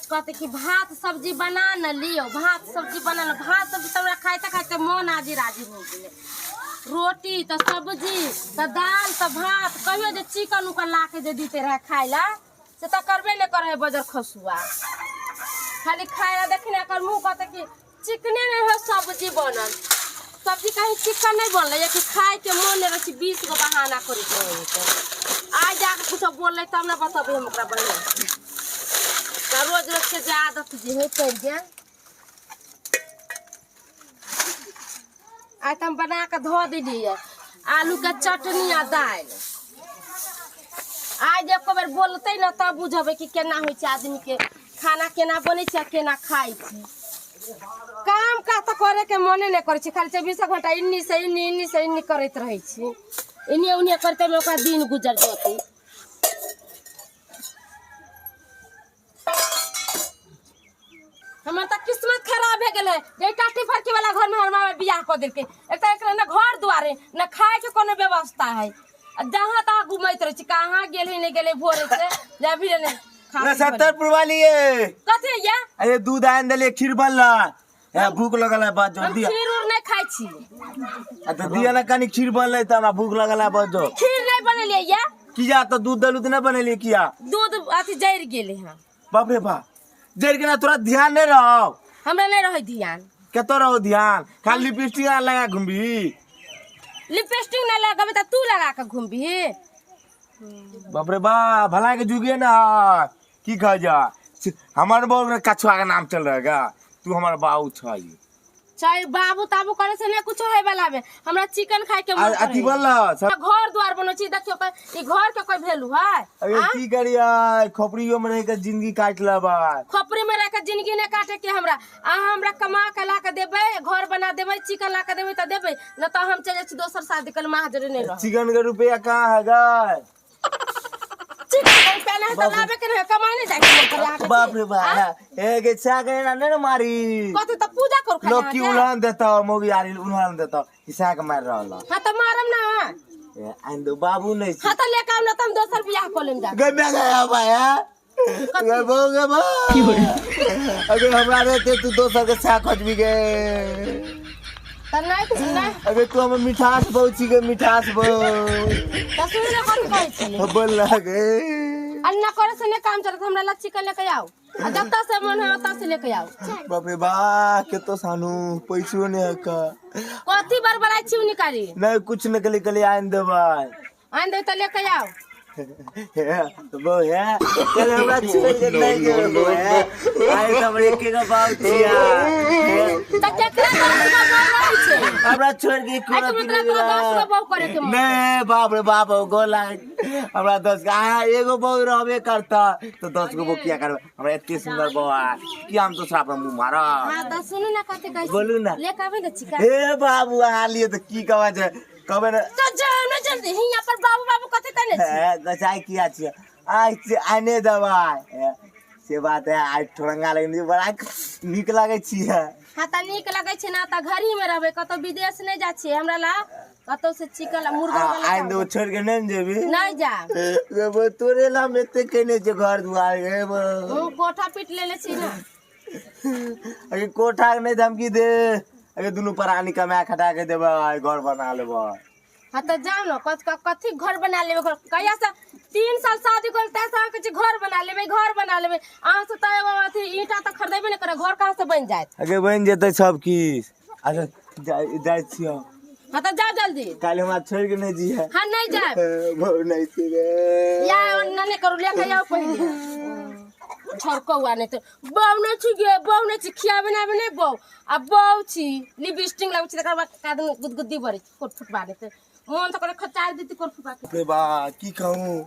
कहते कि भात सब्जी बना न लियो, भात सब्जी बना ल, भात सब्जी तोरा खाते खाते मन आजी राजी हो गए। रोटी तो सब्जी तो दाल तो भात, कहियो जे चिकन उकन ला के जे दीते रहे खाए ला से तो करबे नहीं करे बजर खसुआ, खाली खाए देखने कर मुँह कहते कि चिकने नहीं हो सब्जी बनल, सब्जी कहीं चिकन नहीं बनल या कि खाए के मन नहीं रही 20 गो बहाना करे आज जाके कुछ बोल रहे तब ना बताबे हम ओकरा बढ़िया तो रोज रोज के जे आदत जे है कर गया। आज हम बना के धो दिलिए आलू के चटनी आ दाल, आज एक बेर बोलते न तब बुझबे कि केना होइ छै आदमी के खाना केना बनै छै केना खाइ छै। काम का तो करे के मने नहीं करे छै, खाली 24 घंटा इन्नी से इन्नी करत रहे छी, इन्नी उन्नी करते में ओकरा दिन गुजर जाते। हमार तो किस्मत खराब है गेले जे टाटी फरकी वाला घर में हमार बियाह कर देलके। एक तो एकरा न घर दुआरे न खाए के कोनो व्यवस्था है, जहां तहां घुमैत रहे छी, कहां गेल नहीं गेले भोरे से जा भी नहीं ना 70 वाली है कथि या अरे दूध आन देले खीर बनला है, भूख लगल है बात जल्दी खीर उर नहीं खाई छी तो दिया ना कनी खीर बनले त हमरा भूख लगल है बात जो खीर नहीं बनलिए या किया तो दूध दलू त नहीं बनले किया दूध अथी जर गेले हां। बाप रे बाप जर के ना तोरा ध्यान नहीं रहो, हमरा नहीं रहे ध्यान, केतो रहो ध्यान, खाली लिपस्टिक लगा घूमबी, लिपस्टिक ना लगाबे त तू लगा के घूमबी। बाप रे बाप भला के जुगे ना की कह जा हमार बाबू ने कछुआ का नाम चल रहेगा, तू हमारा बाबू छ चाहे बाबू ताबू करे से नहीं कुछ होय वाला में हमरा चिकन खाए के मन अथी बोलला घर द्वार बनो छी देखियो ई घर के कोई वैल्यू है। अरे की करिया खोपड़ियों में रह के जिंदगी काट लेबा, खोपड़ी में रह के जिंदगी नहीं काटे के हमरा हमरा कमा के ला के देबे, घर बना देबे, चिकन ला के देबे त देबे न त हम चले छी दोसर शादी कर महाजर नहीं रह। चिकन का रुपया कहाँ है गाय चिकन पहले त लाबे के रहे कमाने जाके कर बाप रे बाप ए के सागे ना न मारी कथि त पूजा कर खा लोग की उड़ान देता मोगी आरी उड़ान देता इसा के मार रहल हां त मारम ना ए आंदो बाबू नहीं हां त लेके आउ न त हम दोसर बियाह कर लेम जा गमे गया भाया गे बोगे बा अगर हमरा रहते तू दोसर के साथ खजबी गे त नहीं अगर तू हमें मिठास बहुत छी गे मिठास बहुत त सुन ले कौन कहै छी बोल लगे अन्ना करे से नहीं काम चलत हमरा ला चिकन लेके आओ आ जब तक से मन है तब से लेके आओ। बाप रे बा के तो सानू पैसो नहीं है का कथी बार बड़ाई छी निकाली नहीं कुछ निकली कली आन देबा आन दे त लेके आओ वो है चल हमरा छोड़ के नहीं करबो है आइ त हमरे के का बात छिया त केकरा का बात रही छे हमरा छोड़ के कोना मतलब तो 10 गो बहु करे के मन नहीं बाप रे बाप गोला हमरा 10 का एगो बहु रहबे करता तो 10 गो किया करबे हमरा एते सुंदर बउआ कि हम तो साफ मुंह मारा। हां त सुनु ना कथि कहै बोलू ना लेके आबे न चिकन ए बाबू आ लिए तो की कहवा छै कबे न तो जाओ ना जल्दी हिया पर बाबू बाबू कथि कहले छी गचाई किया छिए आज से आने दवाई से बात है आज ठोरंगा लगे बड़ा निक लागे छिए। हां त नीक लगे छै ना त घर ही में रहबे कतो विदेश नहीं जा छी हमरा ला कतो से चिकन ला मुर्गा वाला आइन दो छोड़ के नहीं जेबी नहीं जा वो तोरे ला में ते केने जे घर दुआर गे हम कोठा पीट लेले छी ना अरे कोठा नहीं धमकी दे अरे दोनों प्राणी कमा खटा के देबा घर बना लेबा। हां त जाओ ना कथि घर बना लेबे घर कहिया से 3 साल शादी करते सा के घर बना लेबे आ से त अथी ईटा त खरीदेबे न करे घर कहां से बन जाए आगे बन जेते सब की अच्छा जाय छियो। हां त जाओ जल्दी काले हमरा छोड़ के नहीं जी है हां नहीं जाए बहु नहीं छी रे या नने करू लेके आओ पहले छरको हुआ नहीं तो बहु नहीं छी गे बहु नहीं छी खिया बनाबे नहीं बहु अब बहु छी लिपस्टिक लागै छी तकर बाद कादन गुदगुदी भरे फुट फुट बाने त मन त करे खचार देती कर फुपा के रे बा की कहूं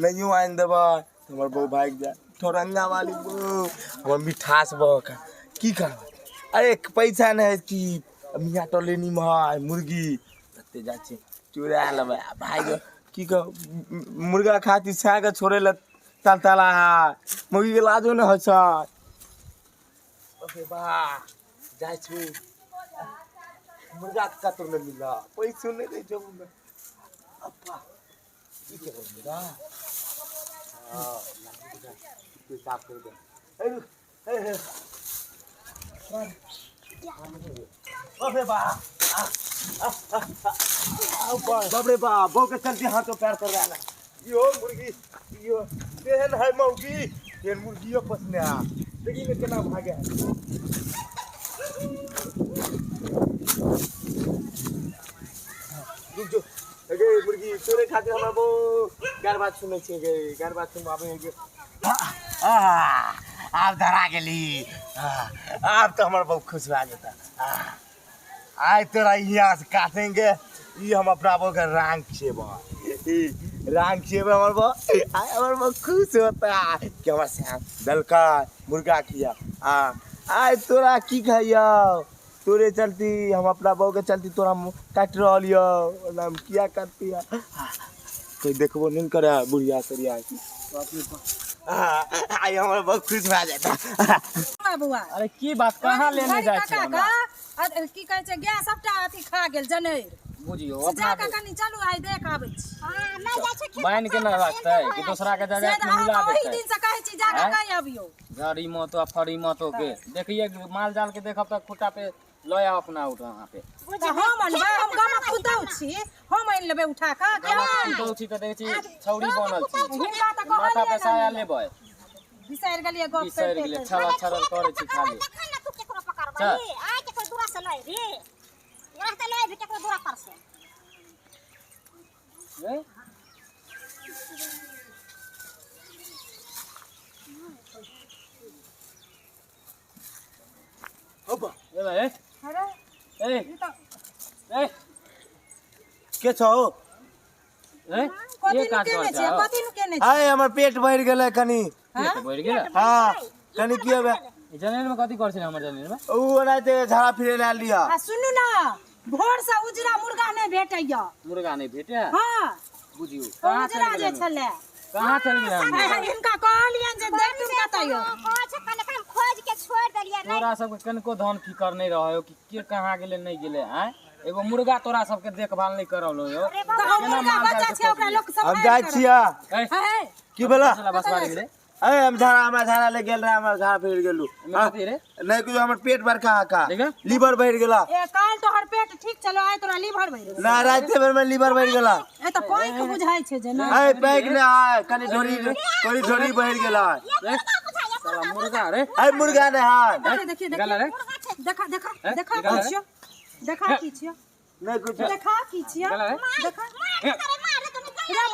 नहीं आइन देबा हमर बहु भाग जा ठोरंगा वाली बहु हमर मिठास बहु का की करबा अरे पैसा नहीं की मिया तो लेनी माय मुर्गी तते जा छी चुरा लेबा भाग की कह मुर्गा खाती साग छोड़े ल तलतला मुर्गी के लाजो न होछ ओके बा जाय छी मुर्गा कतौ न मिला पैसो नहीं दे जो अप्पा की के मुर्गा हां साफ कर दे अबे बा बाप रे बाप बो के चलते हाथों पैर कर रहा है यो मुर्गी यो तेहन है मौगी तेहन मुर्गियों पसने आ देखी में केना भागे जो गे मुर्गी तोरे खातिर हमरा बो गार बात सुनै छै गे गार बात सुन आबे गे आप धरा गेली आप तो हमारा बहुत खुश हो जाता आज तोरा यहाँ से काटेंगे ये हम अपना बो के रंग छेबा रंग छेबे हमार बो आज हमार बो खुश होता कि हमार से दलका मुर्गा खिया आज तोरा की खाइयो तोरे चलती हम अपना बो के चलती तोरा काट रहलियो नाम किया करती है कोई देखबो नहीं करे बुढ़िया करिया आई हमारा बहुत खुश हो जाता बुआ अरे की बात कहाँ लेने जाइ छी हमरा की कहै छै गैस सबटा अथी खा गेल जनेर बुझियो जा अपना के कनी चलू आइ देख आबै छी नहीं जाय छै बाइन के न रखतै कि दूसरा के जगह में मिला ओही देतै दिन से कहै छी जा के कहि अबियो गाड़ी मोतो फड़ी मोतो के देखिए माल जाल के देखब त खुटा पे लया अपना उठा वहां पे त हम अनबै हम गाम खुदौ छी हम आइन लेबै उठा के केहन दो छी त देखै छी छौड़ी बनल छी हिनका त माथा पे कहलिए साया लेबै बिसैर गेलिए गप बिसैर गेलै छरा छरा करे छी खाली देखै ना तू केकरो पकड़बै आइ केकरो दूरा से लय रे यहाँ त लय भी केकरो दूरा पर से ए ओबा ए भाई अरे ए ई त ए के छौ ए कथि ये नु काट केने कर छै कथि नु केने छै आय हमर पेट भर गेलै कनी ये बढ़ गेल हां कनी की होबे जनेर में कथि कर छी हमर जनेर में ऊ ओनाते झाड़ा फिरे ला लिया आ सुनू ना भोर से उजरा मुर्गा नहीं भेटैया मुर्गा नहीं भेटे हां बुझियो कहाँ उजरा चल जे गेल छले कहाँ चल गेल हम इनका कहलियन जे देख तुम बताइयो कह छै कने हम खोज के छोड़ देलिए नहीं तोरा सबके कनको धन की कर नहीं रहो कि के कहाँ गेले नहीं गेले हैं एगो मुर्गा तोरा सबके देखभाल नहीं करल हो यो तो हम मुर्गा बच्चा छै ओकरा लोक सब हम जाय छिया है की बोला चला बस बारी गेले अरे हम झाड़ा हमरा झाड़ा ले गेल रहे हमर झाड़ा फिर गेलू में कथि रे नहीं कुछ हमर पेट बड़का का देखा? लीवर बढ़ गेला ए काल तोहर पेट ठीक चलो आइ तोरा लीवर भइल ना राते भर में लीवर बढ़ गेला ए त कोई के बुझाइ छै जे ना अरे पैक ने आय कनी ढोरी बढ़ गेला साला मुर्गा रे अरे मुर्गा ने हां देखिए गला रे देखा देखा हैं? देखा निकाल की छियो देखा की छियो नहीं कुछ देखा की छियो गला रे देखा रे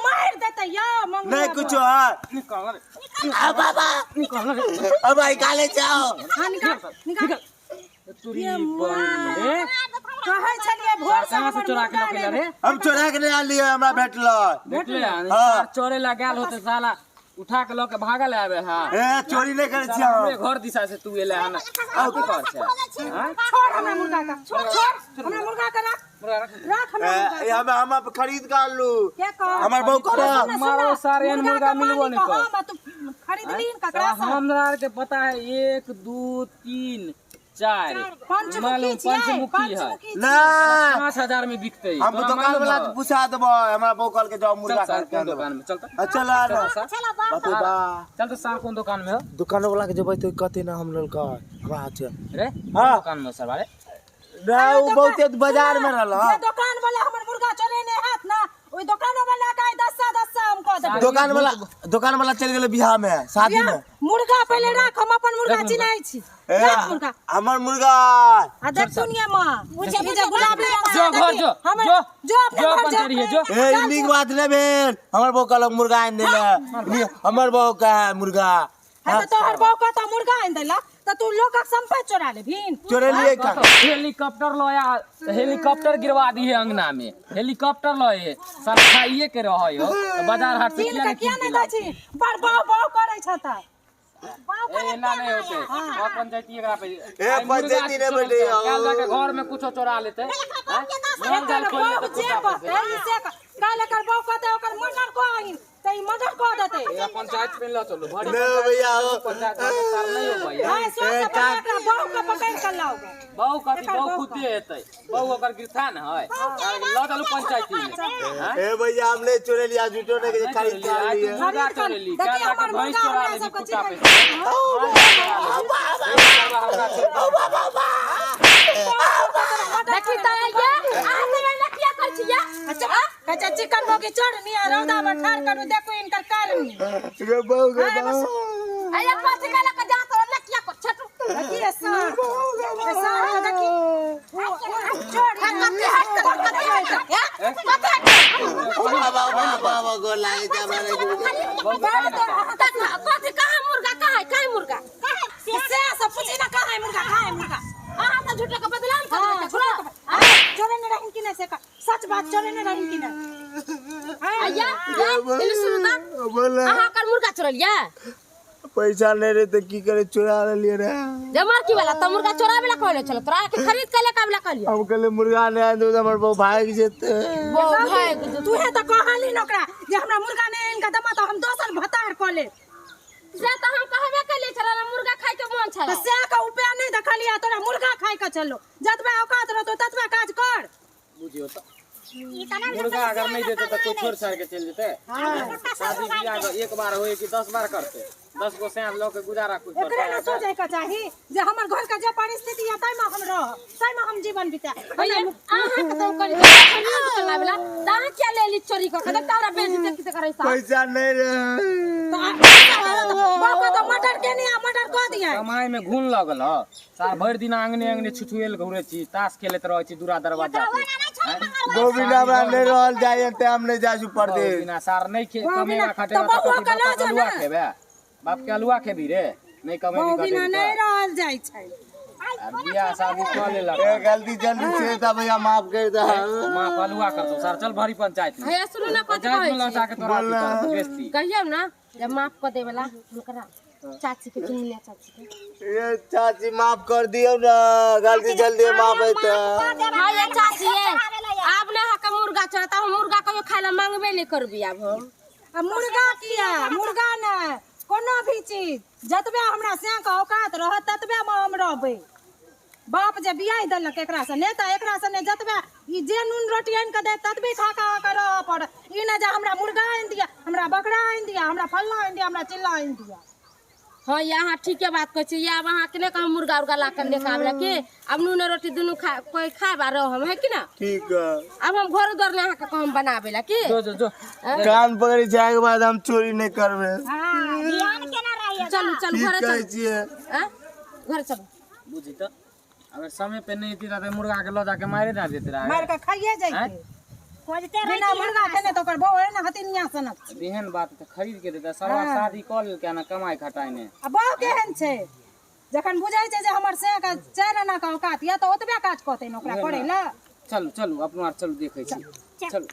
मार देते या मंगला नहीं कुछ है निकाल रे आ बाबा निकाल रे अब आई काले जाओ हां निकाल निकाल तुरी ये बन रे कहै छलिए भोर से कहाँ से चोरा के लके रे हम चोरा के ले लिए हमरा भेटल देखले हाँ। चोरे लगाल होते साला उठा के लोग भागल आवे हां ए चोरी नहीं करे छिया हमरे घर दिशा से तू एले हन आ की कर छै हैं छोड़ हमरा मुर्गा का छोड़ हमरा मुर्गा का रख मुर्गा रख रख हमरा मुर्गा का। हम खरीद के आनलू के कह हमर बहू कह मारो सारे एहन मुर्गा मिलबो नहीं कर हां तू खरीद लीन ककरा से हमरा के पता है 1 2 3 4 पंचमुखी मालूम छियै, पंचमुखी है पंचमुखी ना 5000 में बिकते हम दुकान वाला के पूछा देबो हमरा बहू कल के जाओ मुर्गा चल खरीद के कौन दुकान में चल तो अच्छा ला ना चलो बा बाप रे बा चल तो सार कौन दुकान में हो दुकान वाला के जबै तो कते ना हम लोग का हमरा अच्छा रे हाँ। दुकान में सर वाले ना वो बहुते बाजार में रहल ये दुकान वाला हमर मुर्गा चोरेने हाथ ना ओई दुकान वाला का 10 हम कह देबै दुकान वाला चल गेले बियाह में शादी में मुर्गा पहले रख हम अपन मुर्गा चिनाइ छी ए, रख मुर्गा हमर मुर्गा आ देख दुनिया में ये जे गुलाबी रंग जो से घर देखी, जो हमर- जो जो अपने जो घर अपन जा। तेरी है जो ए ई नीक बात ने भेल हमर बहू कल मुर्गा आन देले हमर बहू का है मुर्गा है तो तोहर बहू का तो मुर्गा आइन देला तो तू लोग का संपत्ति चोरा लेभिन चोरे लिए का हेलीकॉप्टर लोया हेलीकॉप्टर गिरवा दी है अंगना में हेलीकॉप्टर लोए सब खाइए के रहो यो तो बाजार हाट से तीन किया का नहीं किया किन नहीं दै छी बड़ बहु करे छता एना नहीं होते और पंचायती एकरा पे पंचायती नहीं बैठे हो। कल जाके घर में कुछ चोरा लेते एकर बहु जे कहते इसे काले कर बहु कहते ओकर मर्डर को आइन तई मर्डर को देते ये पंचायत में ला चलो बड़ी ना भैया हो पंचायत में तार नहीं हो भैया हां सो से पकड़ बहु का पकड़ कर लाओगे बहु कथी बहु खुदे हेतै बहु ओकर गिरथान है ला चलो पंचायती में हां ए भैया हमने चोरे लिया झूठो ने के खरीद के लिए मुर्गा चोरे ली क्या देखिए जाके हमर भैंस मुर्गा चोरा हमरा ले सब कुत्ता पे को रौदा में ठाड़ करू देखो इनकर कारणी गे बहू गे हाय, बस। बहू अरे कथी कहला के जा तो लकिया को छटू देखिए सर को देखी छोड़ कथी हट बाबा गो लागे जा मारे कथी कहाँ मुर्गा कहाँ मुर्गा से सब पूछी ना कहाँ है मुर्गा अहाँ तो झूठे के बदलाम कर चोरे ने रहिन कि नहीं से सच बात चोरे ने रहिन कि नहीं अय्या इले सुनता बोला अहाँ कर मुर्गा चोरलिया पैसा नहीं रहे तो की करे चुरा लिए रे जमर की वाला तो मुर्गा चोरावे ला कहले चलो तोरा के खरीद के लेके आवेला कहलियो हम कहले मुर्गा नहीं आए तो हमर बहू भाग जेते वो भाई तू है तो कहली नोकरा जे हमरा मुर्गा ने इनका दमा तो हम दोसर भतार को ले से तो हम कहबे कलिए चला ना मुर्गा खाइ के मन छला तो से का उपाय नहीं देखलिया तोरा मुर्गा खाइ के चलो जतबे औकात रहतो ततबे काज कर बुझियो तो ई तना मुर्गा अगर नहीं देते तो कोई छोड़ छाड़ के चल जेते शादी बियाह एक बार होए कि 10 बार करते 10 गो सैंत लो के गुजारा कुछ एकरे न करते सोचे के चाही जे हमर घर के जे परिस्थिति है तै में हम रह तै में हम जीवन बिता भैया अहाँ के तो करी खरीद के लावेला ता क्या ले ली चोरी को कदम तारा बेच दे किसे करे सा पैसा नहीं रहे बाबा तो मटर के नहीं मटर को दिया कमाई में घून लगल ह सार भर दिन आंगने छुछुएल घुरे छी ताश खेलत रहै छी दूरा दरवाजा पे दो बिना हमरा नहीं रहल जाए ते हम नहीं जासु परदेश बिना सार नहीं खे कमेगा खटेगा तो बउआ तो के ला जा अलुआ ना। खेबे बाप के अलुआ खेबी रे नहीं कमेगी बहु बिना नहीं खटेगी रहल जाय छै और बियाह शादी कर लेलक ए गलती जल्दी से ता भैया माफ कर दे मां अलुआ करतो सार चल भरी पंचायत में भैया सुनो ना कथी पंचायत में कहै लौटा के तोरा बोलना। बेइज्जती कहियो ना जब माफ कर देवेला हुनकरा चाची के चुनिया चाची के ये चाची माफ कर दियो ना गलती जल्दी माफ है तो हां ये चाची है आप ने हक मुर्गा चोरता हम मुर्गा कहियो खाइला मांगबे नहीं करबी अब हम आ मुर्गा किया मुर्गा ने कोनो भी चीज जतबे हमरा से का औकात रह ततबे में हम रहबै बाप जे बियाह देलक एकरा से नेता एकरा से ने जतबे ई जे नून रोटी आन के दे ततबे खा खा के रह पड़ ई ने जे हमरा मुर्गा आन दिया हमरा बकरा आन दिया हमरा फल्ला आन दिया हमरा चिल्ला आन दिया हाँ यहाँ ठीक है बात कहै छी या अब अहाँ के ने कहूँ मुर्गा उर्गा ला कर लेके आवेला के अब नून रोटी दुनू खा कोई खाए बा रहो हम है कि ना ठीक है अब हम घर द्वार अहाँ के कहूँ बनावेला की जो कान पकड़ी जाए के बाद हम चोरी नहीं करबे हां ध्यान केना रहिए चलू चल ठीक घर कहै चल छियै घर चल बुझी तो अगर समय पे नहीं थी तो मुर्गा के लो जाके मारे ना देते रहा मार के खाइए जाइए खोजते बिना मुर्गा खेने तो कर बहु है ना हतिनिया सनक बिहन बात तो खरीद के देता सरवा शादी कर लेल क्या ना कमाई खटाई ने आ बहु केहन छै जखन बुझाइ छै जे हमर से का चारि आना का औकात या तो ओतबे काज कहतै ओकरा करे ला चलू चलू अपना चलू देखे छी चलू